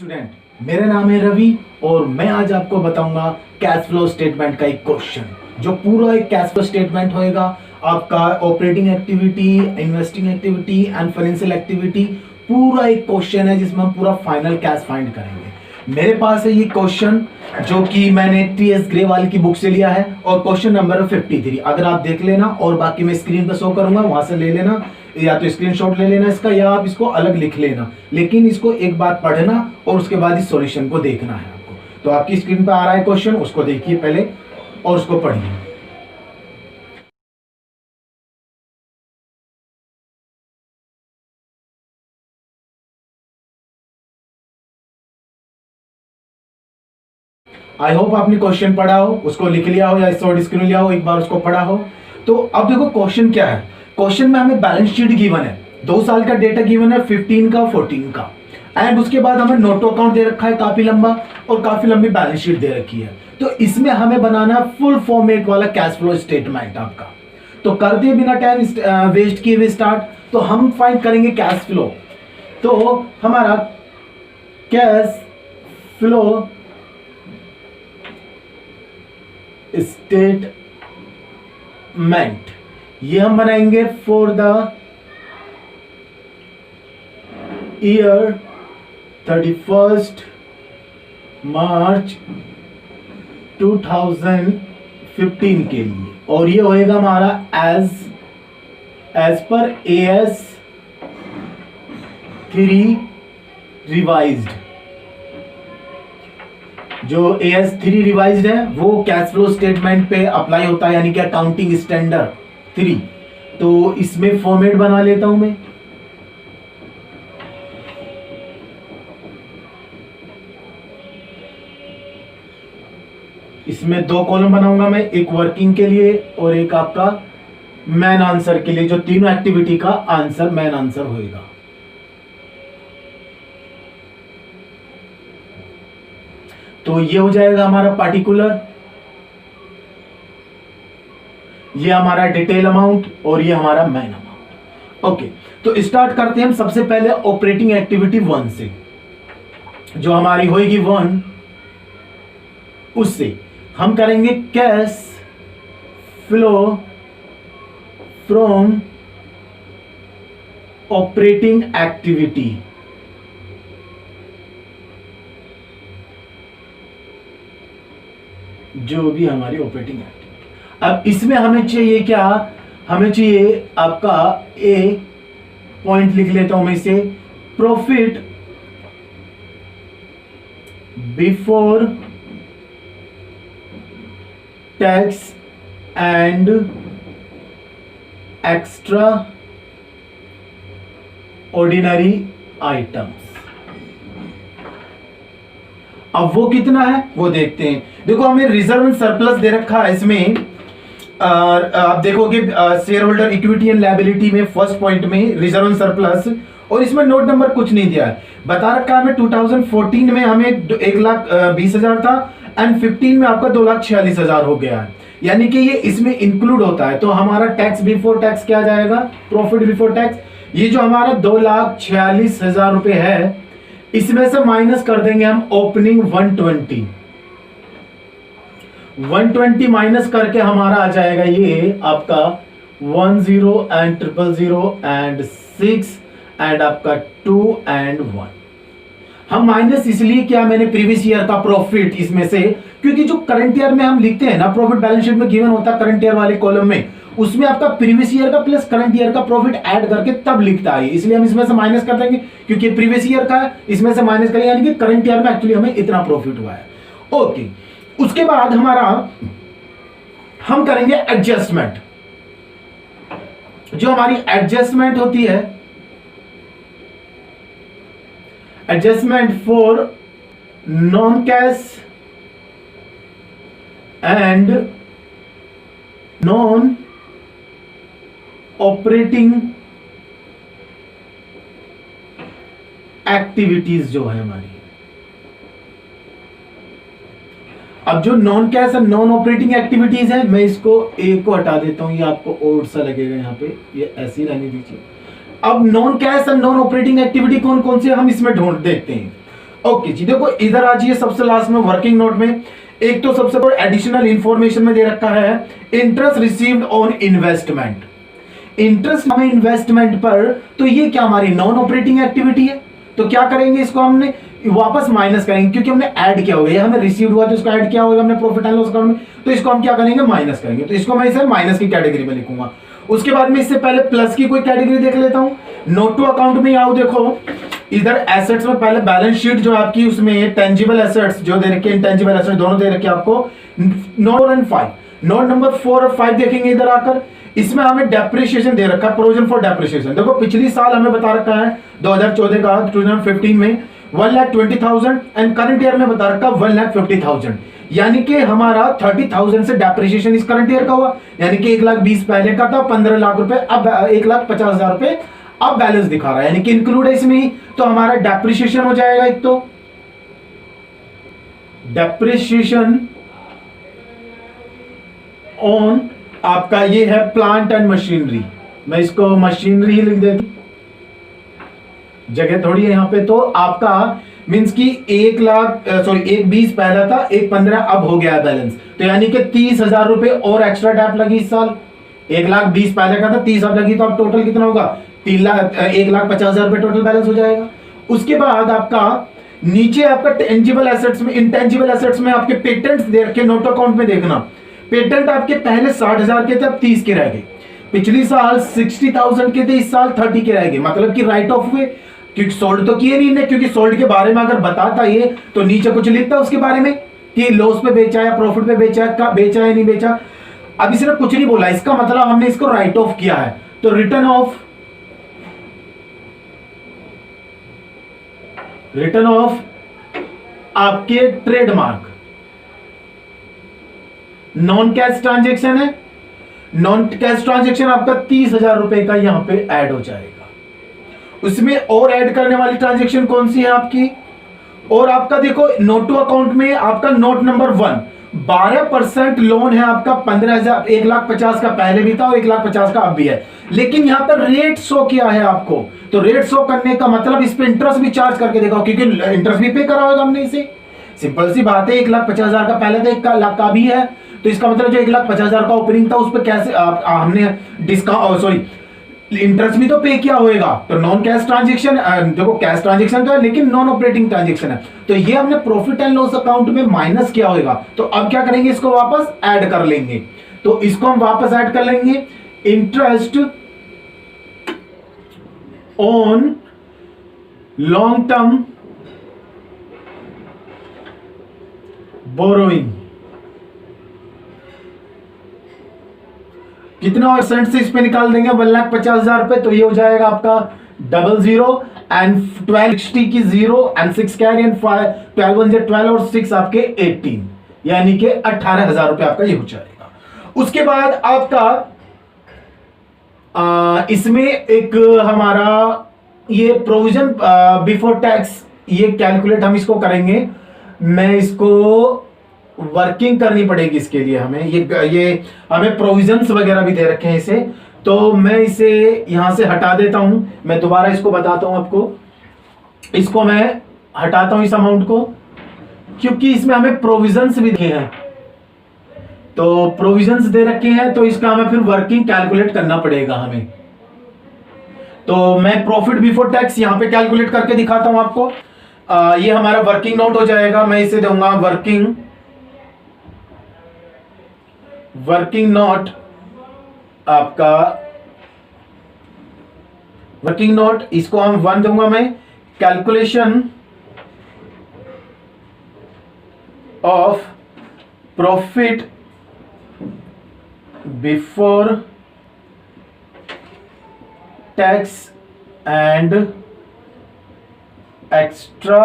Student, मेरा नाम है रवि और मैं आज आपको बताऊंगा कैश फ्लो स्टेटमेंट का एक क्वेश्चन जो पूरा एक कैश फ्लो स्टेटमेंट होएगा। आपका operating activity, investing activity and financial activity पूरा एक क्वेश्चन है जिसमें हम पूरा फाइनल कैश फाइंड करेंगे। मेरे पास है ये क्वेश्चन जो कि मैंने टीएस ग्रेवाल की बुक से लिया है और क्वेश्चन नंबर 53। अगर आप देख लेना और बाकी मैं स्क्रीन पर शो करूंगा, वहां से ले लेना, या तो स्क्रीनशॉट ले लेना इसका या आप इसको अलग लिख लेना, लेकिन इसको एक बार पढ़ना और उसके बाद इस सॉल्यूशन को देखना है आपको। तो आपकी स्क्रीन पर आ रहा है क्वेश्चन, उसको देखिए पहले और उसको पढ़िए। आई होप आपने क्वेश्चन पढ़ा हो, उसको लिख लिया हो या शॉर्ट स्क्रीन लिया हो, एक बार उसको पढ़ा हो। तो अब देखो क्वेश्चन क्या है। क्वेश्चन में हमें बैलेंस शीट गिवन है, 2 साल का डेटा गिवन है, 15 का 14 का, एंड उसके बाद हमें नोटो अकाउंट दे रखा है काफी लंबा और काफी लंबी बैलेंस शीट दे रखी है। तो इसमें हमें बनाना फुल फॉर्मेट वाला कैश फ्लो स्टेटमेंट आपका। तो कर दिए बिना टाइम वेस्ट किए हुए स्टार्ट। तो हम फाइंड करेंगे कैश फ्लो। तो हमारा कैश फ्लो स्टेटमेंट ये हम बनाएंगे फॉर द ईयर 31 मार्च 2015 के लिए, और ये होएगा हमारा एज पर AS 3 रिवाइज्ड। जो AS 3 रिवाइज्ड है वो कैश फ्लो स्टेटमेंट पे अप्लाई होता है, यानी कि अकाउंटिंग स्टैंडर्ड 3। तो इसमें फॉर्मेट बना लेता हूं मैं। इसमें 2 कॉलम बनाऊंगा मैं, एक वर्किंग के लिए और एक आपका मैन आंसर के लिए, जो तीनों एक्टिविटी का आंसर मैन आंसर होएगा। तो ये हो जाएगा हमारा पार्टिकुलर, ये हमारा डिटेल अमाउंट और ये हमारा मैन अमाउंट। ओके, तो स्टार्ट करते हैं हम सबसे पहले ऑपरेटिंग एक्टिविटी 1 से, जो हमारी होएगी 1। उससे हम करेंगे cash flow from operating activity. जो भी हमारी ऑपरेटिंग एक्टिविटी। अब इसमें हमें चाहिए क्या, हमें चाहिए आपका ए पॉइंट लिख लेता हूं मैं इसे, profit before tax and extra ordinary items. अब वो कितना है वो देखते हैं। देखो हमें रिजर्व एंड सरप्लस दे रखा है इसमें। आप देखोगे share holder equity and liability में फर्स्ट पॉइंट में रिजर्व एंड सरप्लस, और इसमें नोट नंबर कुछ नहीं दिया है। बता रखा है हमें 2014 में हमें 1,20,000 था एंड 15 में आपका 2,46,000 हो गया है, यानी कि ये इसमें इंक्लूड होता है। तो हमारा टैक्स बिफोर टैक्स क्या जाएगा, प्रॉफिट बिफोर टैक्स, ये जो हमारा 2,46,000 रुपए है, इसमें से माइनस कर देंगे हम ओपनिंग 120 माइनस करके हमारा आ जाएगा ये आपका 10 एंड 000 एंड 6 एंड आपका 2 एंड 1। हम माइनस इसलिए क्या, मैंने प्रीवियस ईयर का प्रॉफिट इसमें से, क्योंकि जो करंट ईयर में हम लिखते हैं ना प्रॉफिट, बैलेंस शीट में गिवन होता है करंट ईयर वाले कॉलम में, उसमें आपका प्रीवियस ईयर का प्लस करंट ईयर का प्रॉफिट ऐड करके तब लिखता है, इसलिए हम इसमें से माइनस कर देंगे क्योंकि प्रीवियस ईयर का है, इसमें से माइनस करेंगे, यानी कि करंट ईयर में एक्चुअली हमें इतना प्रॉफिट हुआ है। ओके, उसके बाद हमारा हम करेंगे एडजस्टमेंट। जो हमारी एडजस्टमेंट होती है, adjustment for non cash and non operating activities जो है हमारी। अब जो नॉन कैश और नॉन ऑपरेटिंग एक्टिविटीज है, मैं इसको ए को हटा देता हूं, ये आपको ओड सा लगेगा यहाँ पे, ये ऐसे ही रहने दीजिए। अब नॉन कैश और नॉन ऑपरेटिंग एक्टिविटी कौन कौन से हम इसमें ढूंढ देखते हैं। ओके जी, देखो इधर आ जाइए सबसे लास्ट में वर्किंग नोट में। एक तो सबसे बड़ा एडिशनल इंफॉर्मेशन में दे रखा है interest received on investment. Interest हमें इन्वेस्टमेंट पर, तो ये क्या हमारी नॉन ऑपरेटिंग एक्टिविटी है, तो क्या करेंगे इसको हमने वापस माइनस करेंगे, क्योंकि हमने ऐड किया होगा, ये हमें रिसीव हुआ तो इसको ऐड किया होगा हमने प्रॉफिट एंड लॉस अकाउंट में, तो इसको हम क्या करेंगे माइनस करेंगे, तो इसको मैं इसे माइनस की कैटेगरी में लिखूंगा। उसके बाद में इससे पहले प्लस की कोई कैटेगरी देख लेता हूं। नोट टू अकाउंट में आओ, देखो इधर एसेट्स में पहले बैलेंस शीट जो आपकी उसमें टेंजिबल एसेट्स जो दे रखे, इंटेंजिबल एसेट्स दोनों दे रखे आपको, नोट एंड 5, नोट नंबर 4 और 5 देखेंगे इधर आकर। इसमें हमें डेप्रिसिएशन दे रखा है, प्रोविजन फॉर डेप्रिसिएशन। देखो पिछली साल हमें बता रखा है 2014 का 2015 में 1,20,000 एंड करंट ईयर में बता रखा 1,50,000, यानी कि हमारा 30,000 से डेप्रिसिएशन इस करंट ईयर का हुआ, यानी कि 1,20,000 पहले का था, 15 लाख रुपए, अब 1,50,000 रुपए अब बैलेंस दिखा रहा है, यानी कि इंक्लूड है इसमें ही, तो हमारा डेप्रिसिएशन हो जाएगा। एक तो डेप्रिसिएशन ऑन आपका ये है प्लांट एंड मशीनरी, मैं इसको मशीनरी ही लिख देता, जगह थोड़ी है यहां पे, तो आपका मींस की 1,20,000 पहला था, 1,15,000 अब हो गया बैलेंस, तो यानी कि 30,000 रुपए और एक्स्ट्रा डेप लगी इस साल। 1,20,000 पहले का था, 30 अब लगी, तो अब टोटल कितना होगा 1,50,000 रुपए टोटल बैलेंस हो जाएगा। उसके बाद आपका नीचे आपका टेंजिबल एसेट्स में, इंटेंजिबल एसेट्स में आपके पेटेंट्स दे रखे, नोट अकाउंट में देखना, पेटेंट आपके पहले 60,000 के थे, अब 30 के रह गए। पिछली साल 60,000 के थे, इस साल 30 के रह गए, मतलब कि राइट ऑफ हुए, क्योंकि सोल्ड तो किए नहीं ने, क्योंकि सोल्ड के बारे में अगर बताता ये तो नीचे कुछ लिखता उसके बारे में कि लॉस पे बेचा या प्रॉफिट पे बेचा है, बेचा है नहीं बेचा, अब इसने कुछ नहीं बोला, इसका मतलब हमने इसको राइट ऑफ किया है, तो रिटर्न ऑफ आपके ट्रेडमार्क नॉन कैश ट्रांजेक्शन है, नॉन कैश ट्रांजेक्शन आपका 30,000 रुपए का यहां पे ऐड हो जाएगा। उसमें और ऐड करने वाली ट्रांजेक्शन कौन सी है आपकी, और आपका देखो नोट टू अकाउंट में आपका नोट नंबर 1 12% लोन है आपका, 15,000 1,50,000 का पहले भी था और 1,50,000 का अब भी है, लेकिन यहां पर रेट शो किया है आपको, तो रेट शो करने का मतलब इस पे इंटरेस्ट भी चार्ज करके देखो, क्योंकि इंटरेस्ट भी पे करा होगा हमने इसे, सिंपल सी बात है। 1,50,000 का पहले था, 1,00,000 का भी है, तो इसका मतलब जो 1,50,000 का ओपनिंग था उस पर कैसे हमने डिस्काउंट सॉरी इंटरेस्ट भी तो पे किया होगा, तो नॉन कैश ट्रांजेक्शन, देखो कैश ट्रांजेक्शन तो है लेकिन नॉन ऑपरेटिंग ट्रांजेक्शन है, तो ये हमने प्रॉफिट एंड लॉस अकाउंट में माइनस किया होगा, तो अब क्या करेंगे इसको वापस ऐड कर लेंगे, तो इसको हम वापस ऐड कर लेंगे, interest on long term borrowing, कितना परसेंट से इस पे निकाल देंगे 1,50,000 रुपए, तो ये हो जाएगा आपका 00 एंड 1260 की 0 एंड 6 कैरी एंड 12 1 12 और 6 आपके 18, यानी कि 18,000 रुपए आपका ये हो जाएगा। उसके बाद आपका इसमें एक हमारा ये प्रोविजन बिफोर टैक्स, ये कैलकुलेट हम इसको करेंगे, मैं इसको वर्किंग करनी पड़ेगी इसके लिए हमें, ये हमें प्रोविजंस वगैरह भी दे रखे हैं इसे, तो मैं इसे यहां से हटा देता हूं, मैं दोबारा इसको बताता हूं आपको, इसको मैं हटाता हूं इस अमाउंट को, क्योंकि इसमें हमें प्रोविजंस भी दिए हैं, तो प्रोविजंस दे रखे हैं, तो इसका हमें फिर वर्किंग कैलकुलेट करना पड़ेगा हमें, तो मैं प्रॉफिट बिफोर टैक्स यहां पे कैलकुलेट करके दिखाता हूं आपको। ये हमारा वर्किंग नोट हो जाएगा, मैं इसे दूंगा वर्किंग नोट, आपका वर्किंग नोट, इसको हम 1 दूंगा मैं, calculation of profit before tax and extra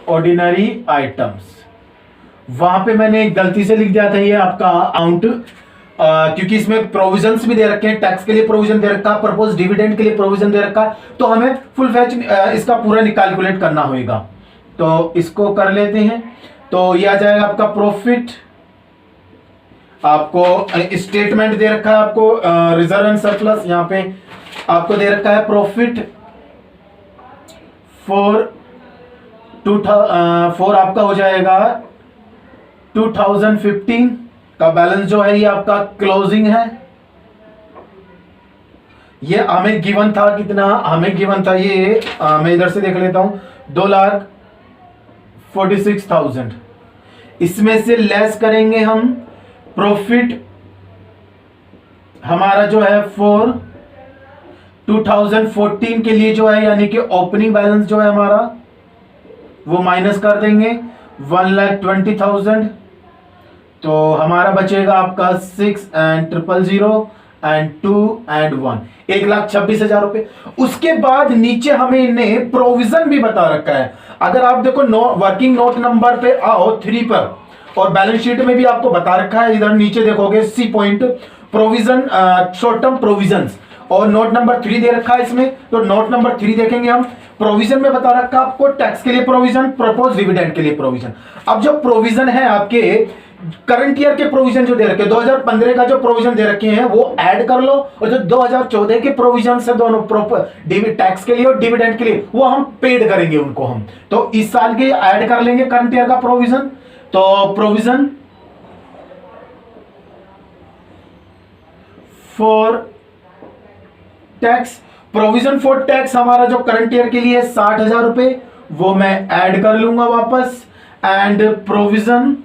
ordinary items, वहां पे मैंने एक गलती से लिख दिया था ये आपका अमाउंट, क्योंकि इसमें प्रोविजंस भी दे रखे हैं, टैक्स के लिए प्रोविजन दे रखा, प्रपोज डिविडेंड के लिए प्रोविजन दे रखा, तो हमें फुल फैच इसका पूरा कैलकुलेट करना होगा, तो इसको कर लेते हैं, तो ये आ जाएगा आपका प्रॉफिट, आपको स्टेटमेंट दे रखा है, आपको रिजर्व एंड सरप्लस, यहां पे आपको दे रखा है प्रॉफिट फॉर 4 आपका हो जाएगा 2015 का बैलेंस जो है ये आपका क्लोजिंग है। ये हमें गिवन था कितना, हमें गिवन था ये मैं इधर से देख लेता हूं 2,46,000। इसमें से लेस करेंगे हम प्रॉफिट हमारा जो है 2014 के लिए जो है यानी कि ओपनिंग बैलेंस जो है हमारा वो माइनस कर देंगे 1,20,000। तो हमारा बचेगा आपका 6 and 000 and 2 and 1, 1,26,000 रुपए। उसके बाद नीचे हमें इन्हें प्रोविजन भी बता रखा है। अगर आप देखो वर्किंग नोट नंबर पे आओ 3 पर, और बैलेंस शीट में भी आपको बता रखा है, इधर नीचे देखोगे C point provision, short term provisions, और नोट नंबर 3 दे रखा है इसमें। तो नोट नंबर 3 देखेंगे हम, प्रोविजन में बता रखा है आपको टैक्स के लिए प्रोविजन, प्रपोज डिविडेंड के लिए प्रोविजन। अब जो प्रोविजन है आपके करंट ईयर के प्रोविजन जो दे रखे 2015 का जो प्रोविजन दे रखे हैं वो ऐड कर लो, और जो 2014 के प्रोविजन से दोनों टैक्स के लिए और डिविडेंड के लिए वो हम पेड करेंगे उनको हम। तो इस साल के ऐड कर लेंगे करंट ईयर का प्रोविजन। तो provision for tax, provision for tax हमारा जो करंट ईयर के लिए 60,000 रुपए वो मैं ऐड कर लूंगा वापस। एंड प्रोविजन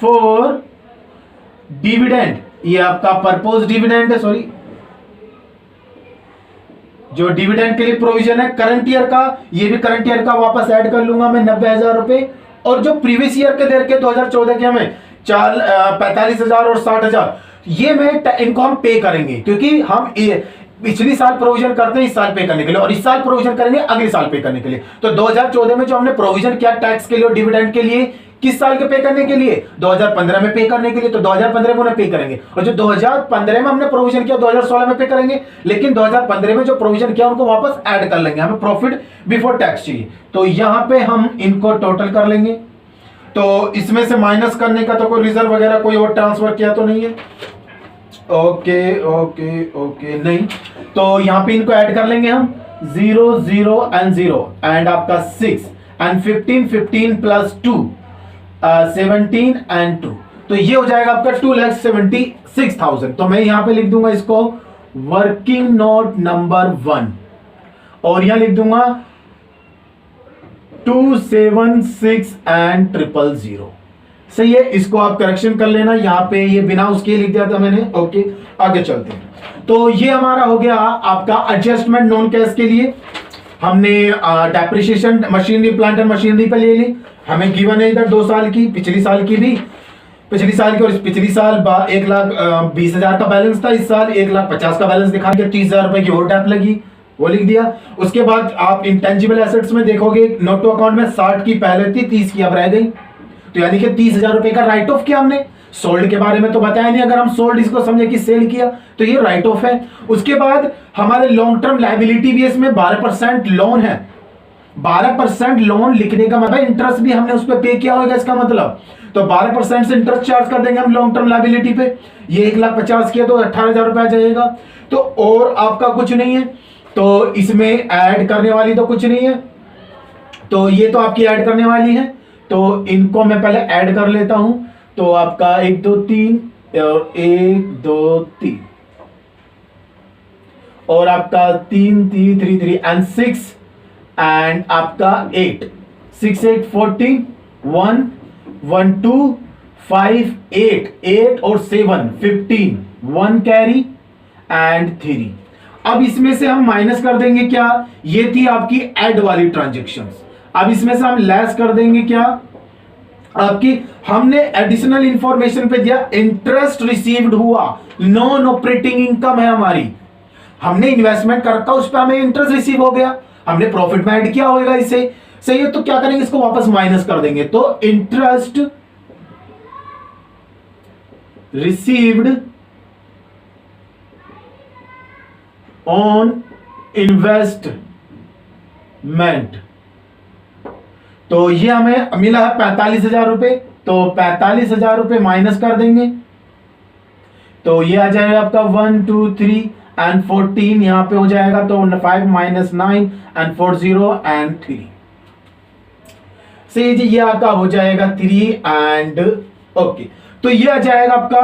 फॉर डिविडेंड, ये आपका परपोज डिविडेंड है, सॉरी जो डिविडेंड के लिए प्रोविजन है करंट ईयर का, ये भी करंट ईयर का वापस ऐड कर लूंगा मैं 90,000 रुपए। और जो प्रीवियस ईयर के दे रखे 2014 के हमें 45,000 और 60,000, ये मैं इनको हम पे करेंगे, क्योंकि हम पिछली साल प्रोविजन करते हैं इस साल पे करने के लिए, और इस साल प्रोविजन करेंगे अगले साल पे करने के लिए। तो 2014 में जो हमने प्रोविजन किया टैक्स के लिए और डिविडेंड के लिए, किस साल के पे करने के लिए, 2015 में पे करने के लिए, तो 2015 में उन्हें पे करेंगे। और जो 2015 में हमने प्रोविजन किया 2016 में पे करेंगे, लेकिन 2015 में जो प्रोविजन किया उनको वापस ऐड कर लेंगे, हमें प्रॉफिट बिफोर टैक्स चाहिए। तो यहां पे हम इनको टोटल कर लेंगे। तो इसमें से माइनस करने का तो कोई रिजर्व वगैरह कोई और ट्रांसफर किया तो नहीं है, ओके ओके ओके नहीं। तो यहां पे इनको ऐड कर लेंगे हम 0 0 and 0 एंड आपका 6 and 15 15 प्लस 2 17 and 2, तो ये हो जाएगा आपका 2,76,000। तो मैं यहां पे लिख दूंगा इसको वर्किंग नोट नंबर 1, और यहां लिख दूंगा 276 and 000। सही है, इसको आप करेक्शन कर लेना, यहां पे ये बिना उसके लिख दिया था मैंने। ओके आगे चलते हैं। तो ये हमारा हो गया आपका एडजस्टमेंट नॉन कैश के लिए। हमने depreciation machinery plant and machinery पे ले ली, हमें गिवन है इधर 2 साल की, पिछली साल की भी, पिछली साल की, और पिछली साल 1,20,000 का बैलेंस था, इस साल 1,50,000 का बैलेंस दिखा के 30,000 रुपए की और डेप लगी, वो लिख दिया। उसके बाद आप इंटेंजिबल एसेट्स में देखोगे नोट टू अकाउंट में 60 की पहले थी, 30 की अब रह गई, तो यानी कि 30,000 रुपए का राइट ऑफ किया हमने। सोल्ड के बारे में तो बताया नहीं, अगर हम सोल्ड इसको समझे कि सेल किया तो ये राइट ऑफ है। उसके बाद हमारे लॉन्ग टर्म लायबिलिटी भी इसमें 12% लोन है। 12% लोन लिखने का मतलब इंटरेस्ट भी हमने उस पर पे किया होगा, इसका मतलब तो 12% से इंटरेस्ट चार्ज कर देंगे हम लॉन्ग टर्म लायबिलिटी पे। ये 1,50,000 किया तो 18,000 रुपया जाएगा। तो और आपका कुछ नहीं है, तो इसमें ऐड करने वाली तो कुछ नहीं है, तो ये तो आपकी ऐड करने वाली है, तो इनको मैं पहले ऐड कर लेता हूं। तो आपका 1 2 3 और 1 2 3 और आपका 3 3 3 3 एंड 6 एंड आपका 8 6 8 14 1 1 2 5 8 8 और 7 15 1 कैरी एंड 3। अब इसमें से हम माइनस कर देंगे क्या, ये थी आपकी ऐड वाली ट्रांजैक्शंस। अब इसमें से हम लेस कर देंगे क्या, आपकी हमने एडिशनल इंफॉर्मेशन पे दिया इंटरेस्ट रिसीव्ड हुआ, नॉन ऑपरेटिंग इनकम है हमारी, हमने इन्वेस्टमेंट कर रखा उस पर हमें इंटरेस्ट रिसीव हो गया, हमने प्रॉफिट में ऐड किया होगा इसे। सही है, तो क्या करेंगे, इसको वापस माइनस कर देंगे। तो इंटरेस्ट रिसीव्ड ऑन इन्वेस्टमेंट, तो ये हमें मिला है 45,000 रुपए, तो 45,000 रुपए माइनस कर देंगे, तो ये आ जाएगा आपका 1 2 3 एंड 14 यहाँ पे हो जाएगा, तो 5 माइनस 9 एंड 4 0 एंड 3 से जी, ये आपका हो जाएगा 3 एंड ओके। तो ये आ जाएगा आपका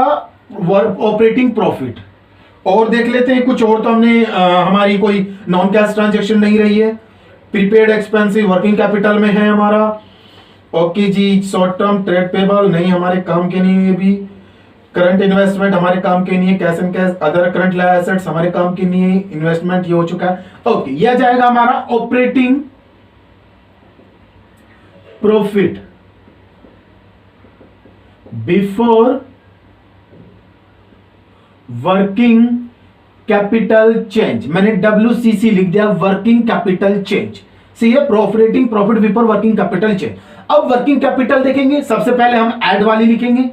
ऑपरेटिंग प्रॉफिट। और देख लेते हैं कुछ और, तो हमने हमारी कोई नॉन कैश ट्रांजेक्शन नहीं रही है। प्रीपेड एक्सपेंसिव वर्किंग कैपिटल में है हमारा। ओके जी, शॉर्ट टर्म ट्रेड पेबल नहीं, हमारे काम के नहीं है। भी करंट इन्वेस्टमेंट हमारे काम के नहीं है। Cash and cash other current assets हमारे काम के नहीं है। इन्वेस्टमेंट ये हो चुका है। ओके, यह जाएगा हमारा operating profit before working capital change. मैंने WCC लिख दिया, वर्किंग कैपिटल चेंज। सी है operating profit before working capital change. अब वर्किंग कैपिटल देखेंगे, सबसे पहले हम ऐड वाली लिखेंगे,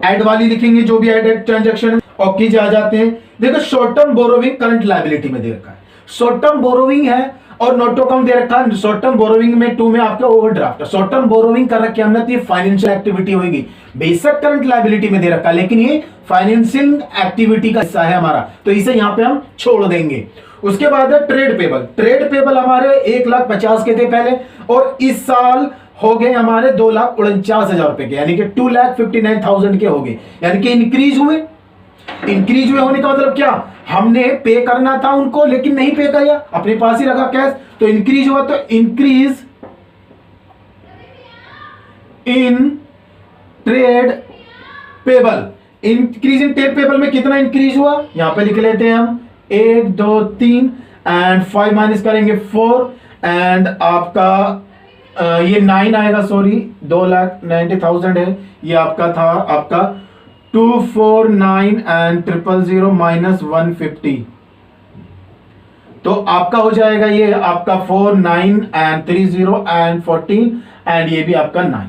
ऐड वाली लिखेंगे जो भी ऐड ट्रांजैक्शन है। ओके जी, आ जाते हैं। देखो, short term borrowing current liability में दे रखा है, शॉर्ट टर्म बोरोविंग है, और नोट अकाउंट दे रखा है। शॉर्ट टर्म बोरोविंग में 2 में आपका ओवरड्राफ्ट। शॉर्ट टर्म बोरोविंग कर रखी हमने, तो ये फाइनेंशियल एक्टिविटी होगी। बेशक करंट लायबिलिटी में दे रखा है, लेकिन ये फाइनेंशियल एक्टिविटी का हिस्सा है हमारा, तो इसे यहां पे हम छोड़ देंगे। उसके बाद है ट्रेड पेबल। ट्रेड पेबल हमारे 1,50,000 के थे पहले, और इस साल हो गए हमारे 2,49,000 रुपए के, यानी कि 2,59,000 के हो गए, यानी कि इंक्रीज हुए। इंक्रीज हुए होने का मतलब क्या, हमने पे करना था उनको लेकिन नहीं पे किया, अपने पास ही रखा कैश, तो इंक्रीज हुआ। तो increase in trade payable. Increase in trade payable में कितना इंक्रीज हुआ, यहां पे लिख लेते हैं हम 1 2 3 एंड 5 माइनस करेंगे 4 एंड आपका ये 9 आएगा, सॉरी 2,90,000 है, ये आपका था आपका 249 एंड 000 माइनस 150, तो आपका हो जाएगा ये आपका 49 एंड 30 एंड 14 एंड ये भी आपका 9।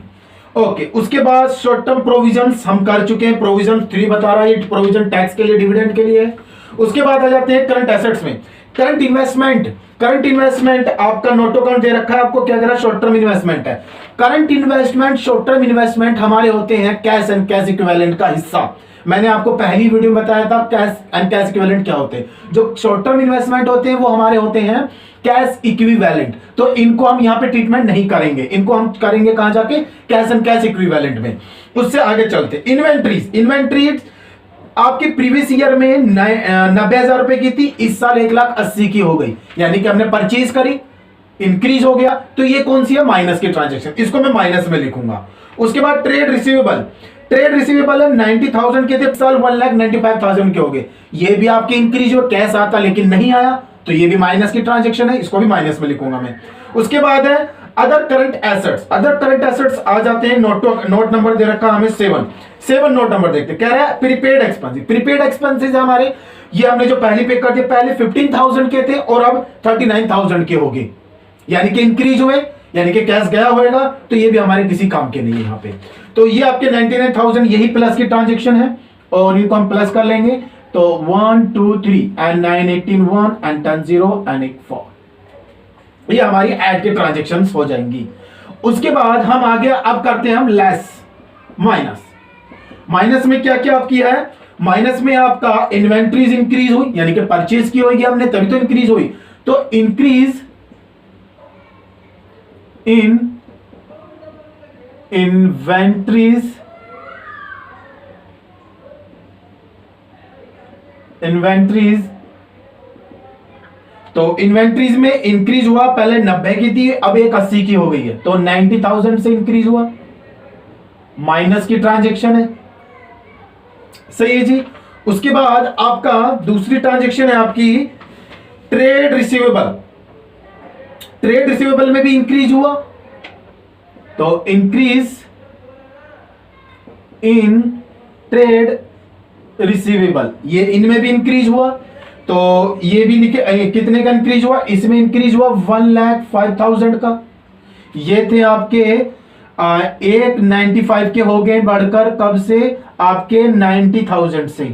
ओके, उसके बाद शॉर्ट टर्म प्रोविजंस हम कर चुके हैं। प्रोविजन 3 बता रहा है, ये प्रोविजन टैक्स के लिए, डिविडेंड के लिए। उसके बाद आ जाते हैं करंट एसेट्स में। करंट इन्वेस्टमेंट, करंट इन्वेस्टमेंट आपका नोट अकाउंट दे रखा है आपको, क्या कह रहा है, शॉर्ट टर्म इन्वेस्टमेंट है। Current investment, short term investment हमारे होते हैं कैश एंड कैश इक्विवेलेंट का हिस्सा। मैंने आपको पहली वीडियो में बताया था कैश एंड कैश इक्विवेलेंट क्या होते हैं। जो शॉर्ट टर्म इन्वेस्टमेंट होते हैं वो हमारे होते हैं कैश इक्विवेलेंट, तो इनको हम यहां पे ट्रीटमेंट नहीं करेंगे, इनको हम करेंगे कहां जाके, कैश एंड कैश इक्विवेलेंट में। उससे आगे चलते, इन्वेंट्रीज। इन्वेंट्रीज आपके प्रीवियस ईयर में 90,000 रुपए की थी, इस साल 1,80,000 की हो गई, यानी कि हमने परचेज करी, इंक्रीज हो गया, तो ये कौन सी है, माइनस की ट्रांजैक्शन, इसको मैं माइनस में लिखूंगा। उसके बाद ट्रेड रिसीवेबल। ट्रेड रिसीवेबल है 90,000 के थे, इस साल 1,95,000 के हो गए, ये भी आपके इंक्रीज हो, कैश आता लेकिन नहीं आया, तो ये भी माइनस की ट्रांजैक्शन है, इसको भी माइनस में लिखूंगा मैं। उसके बाद है other current assets. Other current assets आ जाते हैं, नोट नंबर दे रखा हमें 7 नोट नंबर देखते, कह रहा है प्रीपेड एक्सपेंसेस। प्रीपेड एक्सपेंसेस हमारे, ये हमने जो पहली पे कर दिए, पहले 15,000 के थे और अब 39,000 के हो गए, यानी कि इंक्रीज हुए, यानी कि कैश गया होगा, तो ये भी हमारे किसी काम के नहीं है यहाँ पे। तो ये आपके 99,000 यही प्लस की ट्रांजेक्शन है, और इनको हम प्लस कर लेंगे, तो 1 2 3 एंड 9 18 1 एंड 10 0 एंड 1 4, ये हमारी ऐड के ट्रांजेक्शंस हो जाएंगी। उसके बाद हम आगे अब करते हैं हम लेस, माइनस। माइनस में क्या क्या आप किया है, माइनस में आपका इन्वेंट्रीज इंक्रीज हुई, यानी कि परचेज की होगी हमने, तभी तो इंक्रीज हुई, तो इंक्रीज इन इन्वेंट्रीज, तो इन्वेंट्रीज में इंक्रीज हुआ, पहले 90 की थी अब 180 की हो गई है, तो 90,000 से इंक्रीज हुआ, माइनस की ट्रांजैक्शन है, सही है जी। उसके बाद आपका दूसरी ट्रांजैक्शन है आपकी ट्रेड रिसीवेबल। ट्रेड रिसीवेबल में भी इंक्रीज हुआ, तो इंक्रीज इन ट्रेड रिसीवेबल, ये इनमें भी इंक्रीज हुआ, तो ये भी लिखे कितने का इंक्रीज हुआ, इसमें इंक्रीज हुआ 1,05,000 का, ये थे आपके 195 के हो गए, बढ़कर कब से, आपके 90,000 से,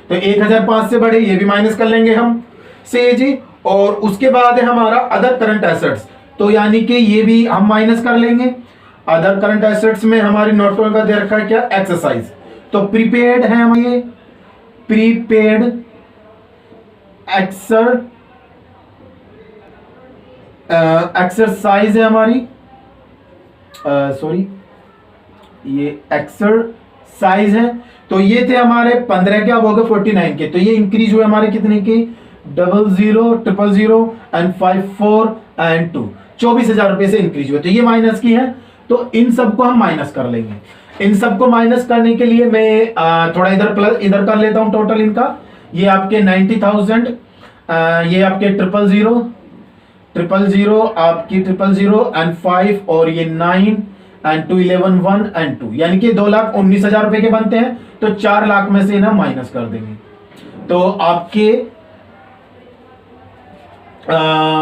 तो 1,005 से बढ़े, ये भी माइनस कर लेंगे हम, से जी। और उसके बाद है हमारा अदर करंट एसेट्स, तो यानी कि ये भी हम माइनस कर लेंगे। अदर करंट एसेट्स में हमारी नोटों का दे रखा है क्या, एक्सरसाइज, तो प्रीपेड है हमारे, प्रीपेड एक्सरसाइज है हमारी, सॉरी ये एक्सरसाइज है। तो ये थे हमारे 15 के, अब हो गए 49 के। तो ये इंक्रीज हुए हमारे कितने के, 00 000 एंड 54 एंड 2, 24,000 रुपए से इंक्रीज हुए। तो ये माइनस की है, तो इन सबको हम माइनस कर लेंगे। इन सबको माइनस करने के लिए मैं थोड़ा इधर प्लस इधर कर लेता हूं टोटल इनका। ये आपके 90,000, ये आपके 000 आपकी 000 एंड 5 और ये 9 एंड 2 11 1 एंड 2, यानी कि 2,19,000 रुपए के बनते हैं। तो 4 लाख में से इन्हें माइनस कर देंगे। तो आपके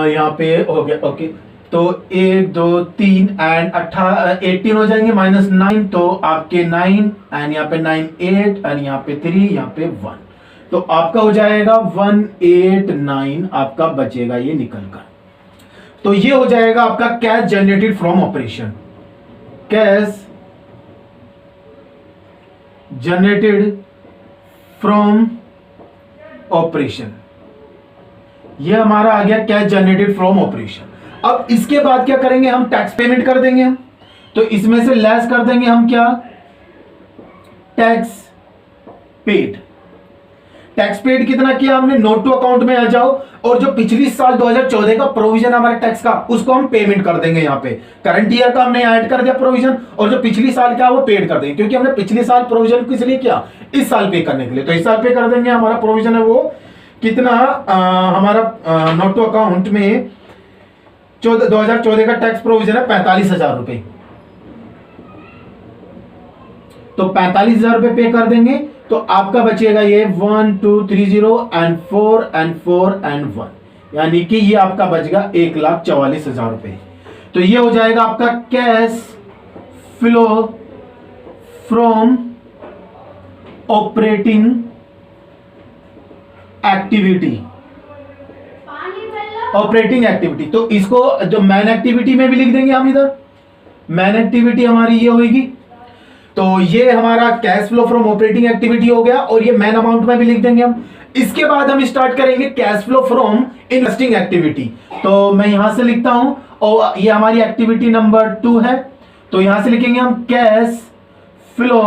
यहां पे हो गया, ओके। तो 1 2 3 एंड 18 हो जाएंगे, -9, तो आपके 9 एंड यहाँ पे 9 8 एंड यहाँ पे 3, यहाँ पे 1। तो आपका हो जाएगा 189 आपका बचेगा ये निकल कर। तो ये हो जाएगा आपका cash generated from operation, cash generated from operation. ये हमारा आ गया कैश जनरेटेड फ्रॉम ऑपरेशन। अब इसके बाद क्या करेंगे, हम टैक्स पेमेंट कर देंगे हम। तो इसमें से लेस कर देंगे हम क्या, टैक्स पेड। टैक्स पेड कितना किया हमने, नोट टू अकाउंट में आ जाओ, और जो पिछली साल 2014 का प्रोविजन हमारे टैक्स का, उसको हम पेमेंट कर देंगे। यहाँ पे करंट ईयर का हमने ऐड कर दिया प्रोविजन, और जो पिछली साल का वो पेड कर देंगे, क्योंकि हमने पिछले साल प्रोविजन किस लिए किया, इस साल पे करने के लिए। तो इस साल पे कर देंगे। हमारा प्रोविजन है वो कितना, हमारा नोट टू अकाउंट में 2014 का टैक्स प्रोविजन है 45,000 रुपए। तो 45,000 रुपए पे कर देंगे। तो आपका बचेगा ये 1 2 3 0 एंड 4 एंड 4 एंड 1, यानी कि ये आपका बचेगा 1,44,000 रुपए। तो ये हो जाएगा आपका cash flow from operating activity, operating activity. तो इसको जो मैन एक्टिविटी में भी लिख देंगे हम, इधर मैन एक्टिविटी हमारी ये होगी। तो ये हमारा cash flow from operating activity हो गया, और ये मैन अमाउंट में भी लिख देंगे हम। इसके बाद हम स्टार्ट करेंगे cash flow from investing activity. तो मैं यहां से लिखता हूं, और ये हमारी एक्टिविटी नंबर 2 है। तो यहां से लिखेंगे हम cash flow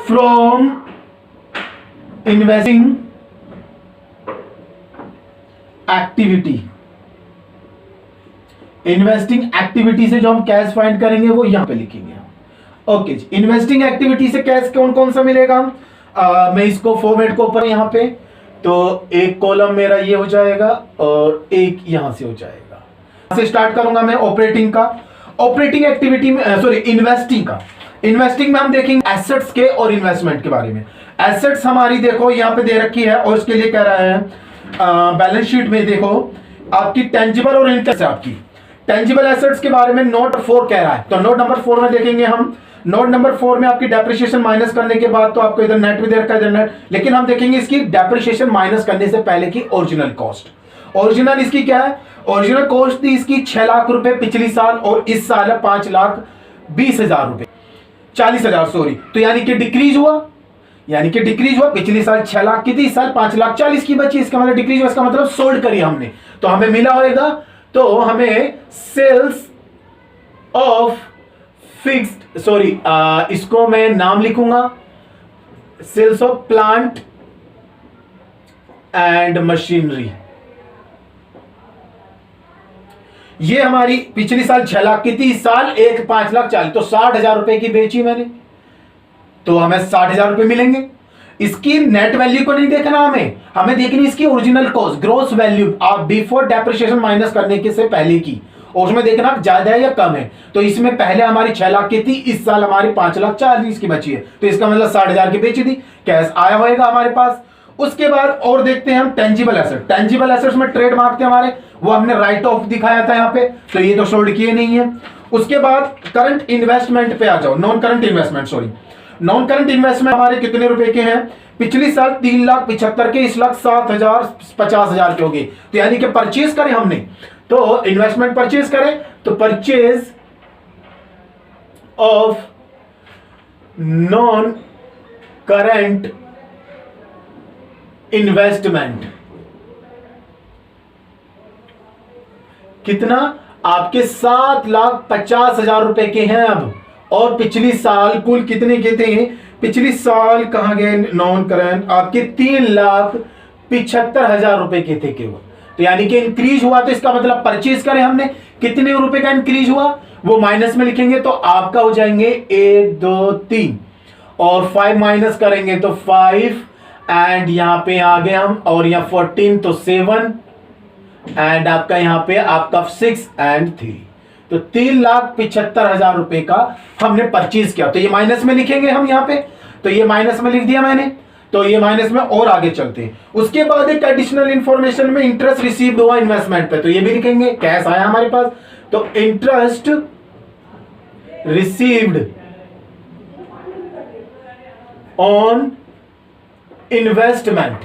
from investing activity. Investing activity से जो हम कैश फाइंड करेंगे वो यहां पे लिखेंगे हम। ओके, इन्वेस्टिंग एक्टिविटी से कैश कौन कौन सा मिलेगा हम, मैं इसको फॉर्मेट को ऊपर यहां पे, तो एक कॉलम मेरा ये हो जाएगा और एक यहां से हो जाएगा। यहां से स्टार्ट करूंगा मैं ऑपरेटिंग का। ऑपरेटिंग एक्टिविटी में सॉरी इन्वेस्टिंग का। इन्वेस्टिंग में हम देखेंगे एसेट्स के और इन्वेस्टमेंट के बारे में। एसेट्स हमारी देखो यहां पे दे रखी है, और इसके लिए कह रहा है बैलेंस शीट में देखो आपकी टेंजिबल और इंटेंजिबल, आपकी टेंजिबल एसेट्स के बारे में नोट 4 कह रहा है। तो नोट नंबर 4 में देखेंगे हम। नोट नंबर 4 में आपकी डेप्रिसिएशन माइनस करने के बाद, तो आपको इधर नेट भी दे रखा है, इधर नेट, लेकिन हम देखेंगे इसकी डेप्रिसिएशन माइनस करने से पहले की ओरिजिनल कॉस्ट। ओरिजिनल इसकी क्या है, ओरिजिनल कॉस्ट थी इसकी 6 लाख रुपए पिछली साल, और इस साल है 5,20,000 रुपए, 40,000 सॉरी। तो यानी कि डिक्रीज हुआ, यानी कि डिक्रीज हुआ। पिछली साल 6 लाख की थी, इस साल 5,40,000 की बची, इसका मतलब डिक्रीज हुआ। इसका मतलब सोल्ड करी हमने, तो हमें मिला होगा। तो हमें सेल्स ऑफ फिक्स्ड, सॉरी इसको मैं नाम लिखूंगा, sales of plant and machinery. ये हमारी पिछली साल 6 लाख की थी, इस साल 5,40,000, तो 60,000 रुपए की बेची मैंने, तो हमें 60,000 रुपए मिलेंगे। इसकी नेट वैल्यू को नहीं देखना, हमें देखनी इसकी ओरिजिनल कॉस्ट, ग्रॉस वैल्यू आप बिफोर डेप्रिसिएशन माइनस करने के से पहले की, और उसमें देखना ज्यादा है या कम है। तो इसमें पहले हमारी 6 लाख की थी, इस साल हमारी 5,40,000 की बची है, तो इसका मतलब 60,000 की बेची थी, कैश आया होगा हमारे पास। उसके बाद और देखते हैं हम टेंजिबल एसेट। टेंजिबल एसेट्स में ट्रेड मार्क थे हमारे, वो हमने राइट ऑफ दिखाया था यहाँ पे, तो ये तो सोल्ड किए नहीं है। उसके बाद करंट इन्वेस्टमेंट पे आ जाओ, non current investment, sorry non current investment हमारे कितने रुपए के हैं, पिछली साल 3,75,000 के, इस लाख 7,50,000 के हो गए। तो यानी कि परचेज करें हमने, तो इन्वेस्टमेंट परचेज करें, तो purchase of non current investment कितना, आपके 7,50,000 रुपए के हैं अब। और पिछली साल कुल कितने के थे, पिछली साल कहां गए नॉन करंट, आपके 3,75,000 रुपए के थे केवल। तो यानी कि इंक्रीज हुआ, तो इसका मतलब परचेज करें हमने, कितने रुपए का इंक्रीज हुआ वो माइनस में लिखेंगे, तो आपका हो जाएंगे 1 2 3 और 5 माइनस करेंगे तो 5 एंड यहां पे आ गए हम, और यहां 14 तो 7 एंड आपका यहां पे आपका 6 एंड 3, तो 3,75,000 रुपए का हमने परचेज किया। तो ये माइनस में लिखेंगे हम यहां पे, तो ये माइनस में लिख दिया मैंने, तो ये माइनस में। और आगे चलते हैं, उसके बाद एक एडिशनल इंफॉर्मेशन में इंटरेस्ट रिसीव्ड हुआ इन्वेस्टमेंट पे, तो ये भी लिखेंगे, कैश आया हमारे पास, तो इंटरेस्ट रिसीव्ड ऑन इन्वेस्टमेंट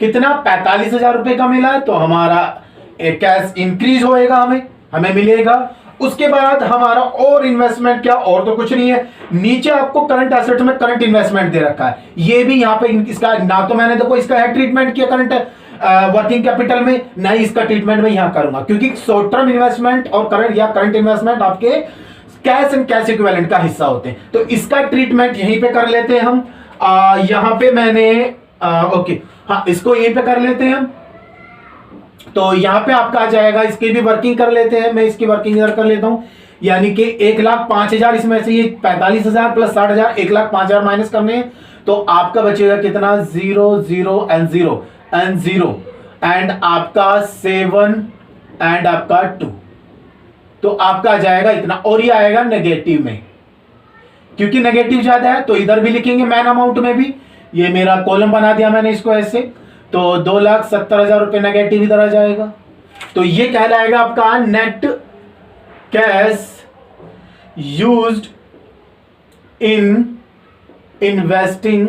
कितना, 45,000 रुपए का मिला है, तो हमारा कैश इंक्रीज होएगा, हमें मिलेगा। उसके बाद हमारा और इन्वेस्टमेंट क्या, और तो कुछ नहीं है, नीचे आपको करंट एसेट में करंट इन्वेस्टमेंट दे रखा है, ये भी यहां पे इसका ना तो मैंने देखो इसका है ट्रीटमेंट किया करंट वर्किंग कैपिटल में, नहीं इसका ट्रीटमेंट में यहां करूंगा, क्योंकि शॉर्ट टर्म इन्वेस्टमेंट और करंट या करंट इन्वेस्टमेंट आपके कैश एंड कैश इक्विवेलेंट का हिस्सा होते हैं, तो इसका ट्रीटमेंट यहीं पे कर लेते हैं हम। यहां पे मैंने ओके, हाँ इसको यहीं पे कर लेते हैं हम, तो यहां पे आपका आ जाएगा, इसकी भी वर्किंग कर लेते हैं, मैं इसकी वर्किंग इधर कर लेता हूं, यानी कि 1,05,000 इसमें से ये 45,000 प्लस 60,000, 1,05,000 माइनस करने हैं, तो आपका बचेगा कितना, 0 0 एंड 0 एंड 0 एंड आपका 7 एंड आपका 2, तो आपका आ जाएगा इतना। और ये आएगा नेगेटिव में, क्योंकि नेगेटिव ज्यादा है तो इधर भी लिखेंगे मैन अमाउंट में भी, ये मेरा कॉलम बना दिया मैंने इसको ऐसे, तो 2,70,000 रुपए नेगेटिव इधर आ जाएगा, तो ये कहलाएगा आपका net cash used in investing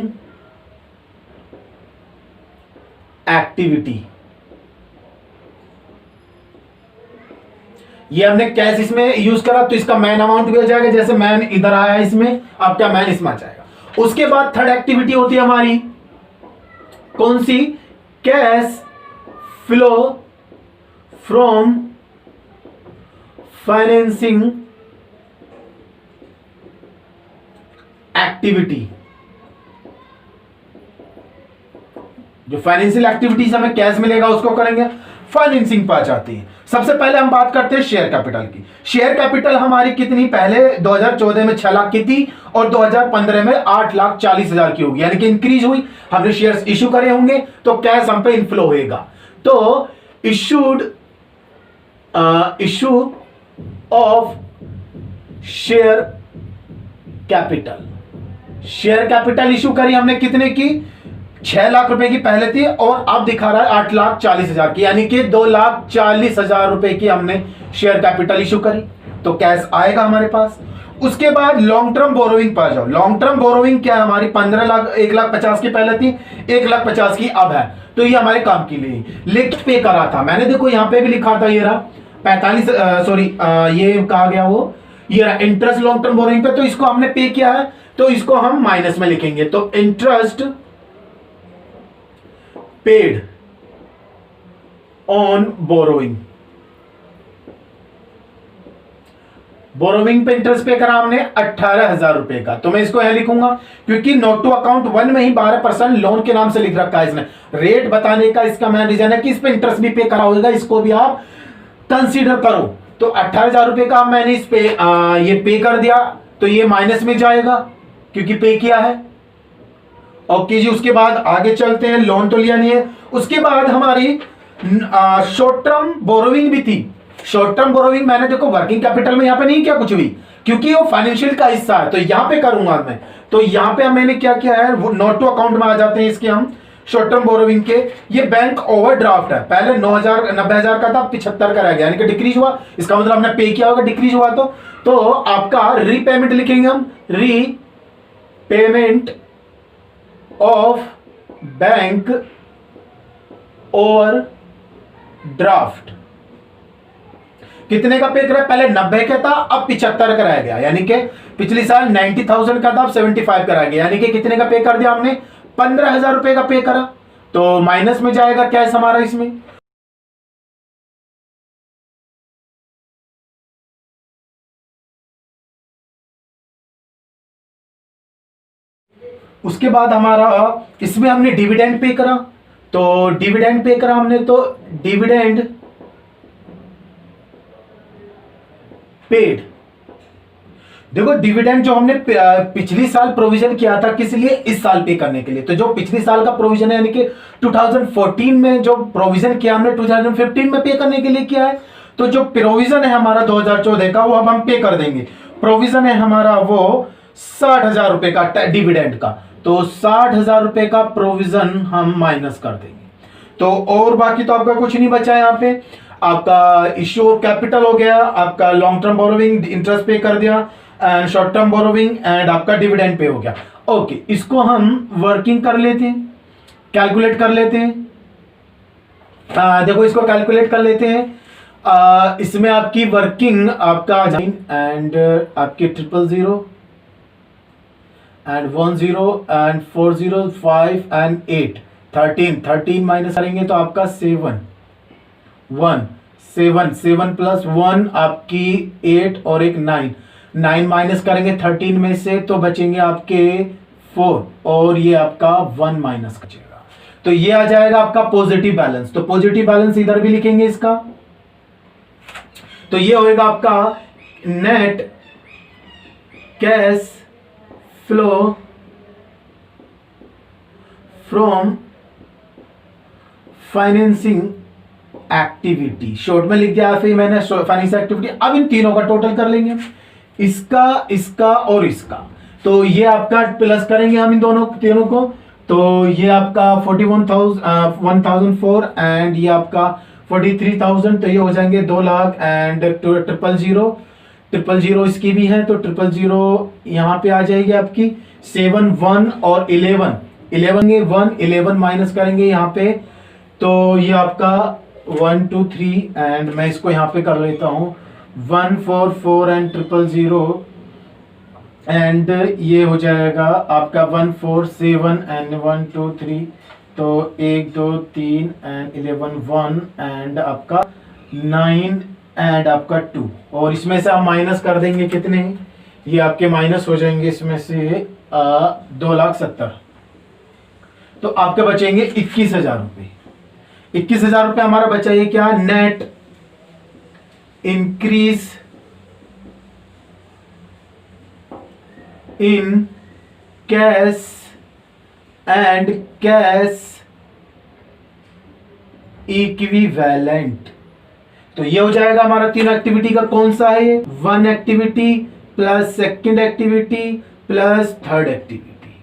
activity. ये हमने कैश इसमें यूज करा, तो इसका मैन अमाउंट भी हो जाएगा, जैसे मैन इधर आया इसमें, आपका मैन इसमें आ जाएगा। उसके बाद थर्ड एक्टिविटी होती है हमारी कौन सी, cash flow from financing activity. जो फाइनेंशियल एक्टिविटीज हमें कैश मिलेगा उसको करेंगे, फाइनेंसिंग पा जाती है। सबसे पहले हम बात करते हैं शेयर कैपिटल की। शेयर कैपिटल हमारी कितनी, पहले 2014 में 6 लाख की थी और 2015 में 8,40,000 की होगी, यानी कि इंक्रीज हुई, हमने शेयर्स इशू करे होंगे तो कैश हम पे इनफ्लो होएगा। तो issue of share capital issue करी हमने कितने की, 6 लाख रुपए की पहले थी और अब दिखा रहा है 8,40,000 की, यानी कि 2,40,000 रुपए की हमने शेयर कैपिटल इशू करी, तो कैश आएगा हमारे पास। उसके बाद लॉन्ग टर्म बोरोइंग पर जाओ। लॉन्ग टर्म बोरोइंग क्या है हमारी, 15 लाख, 1,50,000 की पहले थी, 1,50,000 की अब है, तो ये हमारे काम के लिए लेकिन पे करा था मैंने, देखो यहां पे भी लिखा था, ये रहा 45 सॉरी ये कहा गया वो, ये रहा इंटरेस्ट लॉन्ग टर्म बोरोइंग पे, तो इसको हमने पे किया है, तो इसको हम माइनस में लिखेंगे, तो interest paid on borrowing. Borrowing पे इंटरेस्ट पे करा हमने 18,000 रुपए का, तो मैं इसको यहां लिखूंगा क्योंकि नोट टू अकाउंट 1 में ही 12% लोन के नाम से लिख रखा है इसने। रेट बताने का इसका मेन रीजन है कि इस पे इंटरेस्ट भी पे करा होगा, इसको भी आप कंसीडर करो। तो 18,000 रुपए का मैंने इस पे ये पे कर दिया, तो ये माइनस में जाएगा क्योंकि पे किया है। ओके जी, उसके बाद आगे चलते हैं, लोन तो लिया नहीं है। उसके बाद हमारी शॉर्ट टर्म बोरोइंग भी थी। शॉर्ट टर्म बोरोइंग मैंने देखो वर्किंग कैपिटल में यहां पे नहीं किया कुछ भी, क्योंकि वो फाइनेंशियल का हिस्सा है, तो यहां पे करूंगा मैं। तो यहां पे मैंने क्या किया है, वो नोट टू अकाउंट में आ जाते हैं इसके हम शॉर्ट टर्म बोरोइंग के। ये बैंक ओवरड्राफ्ट है, पहले 90,000 का था, 75 का रह गया, यानी कि डिक्रीज हुआ, इसका मतलब हमने पे किया होगा, डिक्रीज हुआ तो आपका रीपेमेंट लिखेंगे हम, रीपेमेंट ऑफ बैंक और ड्राफ्ट। कितने का पे करा, पहले 90 का था, अब 75 का रह गया, यानी कि पिछली साल 90,000 का था, अब 75 का रह गया, यानी कि कितने का पे कर दिया हमने, 15,000 रुपए का पे करा, तो माइनस में जाएगा कैश हमारा इसमें। उसके बाद हमारा इसमें हमने डिविडेंड पे करा, तो डिविडेंड पे करा हमने, तो डिविडेंड पेड। देखो डिविडेंड जो हमने पिछली साल प्रोविजन किया था किस लिए, इस साल पे करने के लिए, तो जो पिछली साल का प्रोविजन है यानी कि 2014 में जो प्रोविजन किया हमने 2015 में पे करने के लिए किया है, तो जो प्रोविजन है हमारा 2014 का वो अब हम पे कर देंगे। प्रोविजन है हमारा वो 60,000 रुपए का डिविडेंड का, तो 60,000 रुपए का प्रोविजन हम माइनस कर देंगे। तो और बाकी तो आपका कुछ नहीं बचा है यहाँ पे। आपका इश्यू ऑफ कैपिटल हो गया, आपका लॉन्ग टर्म बोरोविंग इंटरेस्ट पे कर दिया, and short term borrowing, and आपका डिविडेंड पे हो गया। ओके, इसको हम वर्किंग कर लेते हैं, कैलकुलेट कर लेते हैं। देखो इसको कैलकुलेट कर लेते हैं। इसमें आपकी वर्किंग आपका एंड आपकी 000 एंड 10 एंड 40 5 एंड 8 13 माइनस करेंगे तो आपका 7 प्लस 1 आपकी 8 और एक 9 माइनस करेंगे 13 में से तो बचेंगे आपके 4 और ये आपका 1 माइनस बचेगा, तो ये आ जाएगा आपका पॉजिटिव बैलेंस। तो पॉजिटिव बैलेंस इधर भी लिखेंगे इसका, तो ये होएगा आपका net cash flow from financing activity, short में लिख दिया फिर मैंने फाइनेंस एक्टिविटी। अब इन तीनों का टोटल कर लेंगे, इसका, इसका और इसका, तो ये आपका प्लस करेंगे हम इन दोनों तीनों को, तो ये आपका 41,004 एंड ये आपका 43,000, तो ये हो जाएंगे 2 लाख एंड 000 इसकी भी है, तो 000 यहाँ पे आ जाएगी आपकी 7 1 और 11 माइनस करेंगे यहाँ पे, तो ये आपका 1 2 3 एंड मैं इसको यहाँ पे कर लेता हूँ 144 एंड 000 एंड ये हो जाएगा आपका 147 एंड 1 2 3, तो 1 2 3 एंड 11 1 एंड आपका 9 एंड आपका 2, और इसमें से आप माइनस कर देंगे कितने, ये आपके माइनस हो जाएंगे इसमें से 2,70,000, तो आपके बचेंगे 21,000 रुपये। 21,000 रुपये हमारा बचा, ये क्या, net increase in cash and cash equivalent. तो ये हो जाएगा हमारा तीनों एक्टिविटी का कौन सा है, 1 activity plus second activity plus third activity,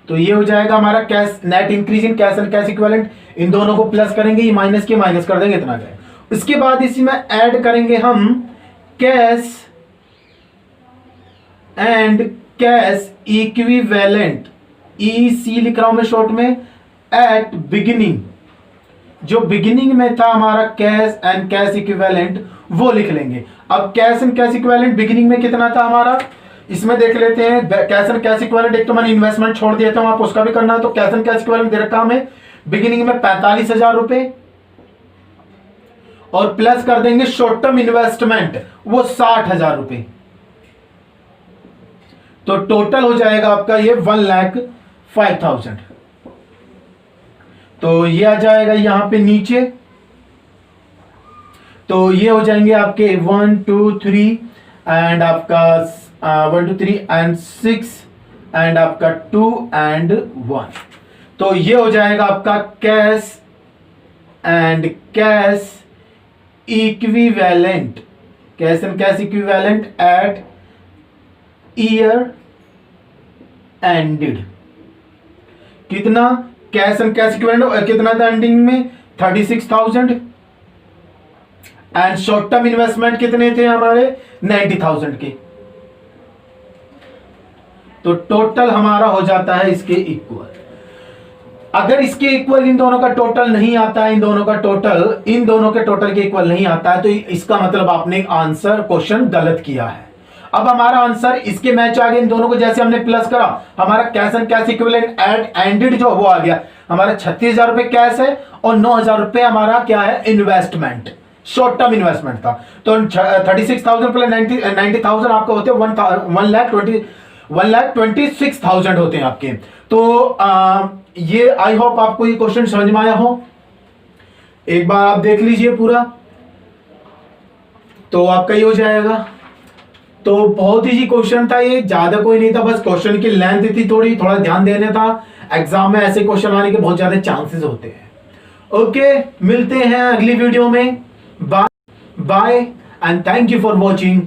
तो ये हो जाएगा हमारा cash net increase in cash and cash equivalent. इन दोनों को प्लस करेंगे, ये माइनस के माइनस कर देंगे, इतना जाए। उसके बाद इसमें ऐड करेंगे हम cash and cash equivalent, EC लिख रहा हूं मैं शॉर्ट में, एट बिगिनिंग, जो बिगिनिंग में था हमारा कैश एंड कैश इक्विवेलेंट वो लिख लेंगे। अब cash and cash equivalent beginning में कितना था हमारा, इसमें देख लेते हैं। कैश एंड कैश इक्विवेलेंट, एक तो मैंने इन्वेस्टमेंट छोड़ दिया था, आप उसका भी करना है, तो कैश एंड कैश इक्विवेलेंट दे रखा हमें बिगिनिंग में 45,000 रुपए, और प्लस कर देंगे शॉर्ट टर्म इन्वेस्टमेंट वो 60,000 रुपए, तो टोटल हो जाएगा आपका ये 1,05,000। तो ये आ जाएगा यहां पे नीचे, तो ये हो जाएंगे आपके 1 2 3 एंड आपका 1 2 3 एंड 6 एंड आपका 2 एंड 1, तो ये हो जाएगा आपका cash and cash equivalent, cash and cash equivalent at year ended. कितना कैश एंड कैश इक्विवेलेंट कितना था एंडिंग में, 36,000 एंड शॉर्ट टर्म इन्वेस्टमेंट कितने थे हमारे 90,000 के, तो टोटल हमारा हो जाता है इसके इक्वल। अगर इसके इक्वल इन दोनों का टोटल नहीं आता है, इन दोनों के टोटल के इक्वल नहीं आता है, तो इसका मतलब आपने आंसर क्वेश्चन गलत किया है। अब हमारा आंसर इसके मैच आ गया, इन दोनों को जैसे हमने प्लस करा, हमारा cash and cash equivalent at ended जो वो आ गया, हमारा 36,000 रुपए कैश है और 9,000 रुपए हमारा क्या है, इन्वेस्टमेंट, शॉर्ट टर्म इन्वेस्टमेंट था। तो 36,000 प्लस 90,000 आपके होते हैं 1,26,000 होते हैं आपके। तो ये आई होप आपको ये क्वेश्चन समझ में आया हो। एक बार आप देख लीजिए पूरा, तो आपका ये हो जाएगा। तो बहुत इजी क्वेश्चन था ये, ज्यादा कोई नहीं था, बस क्वेश्चन की लेंथ थी थोड़ा ध्यान देना था। एग्जाम में ऐसे क्वेश्चन आने के बहुत ज्यादा चांसेस होते हैं। ओके, मिलते हैं अगली वीडियो में। Bye bye and thank you for watching.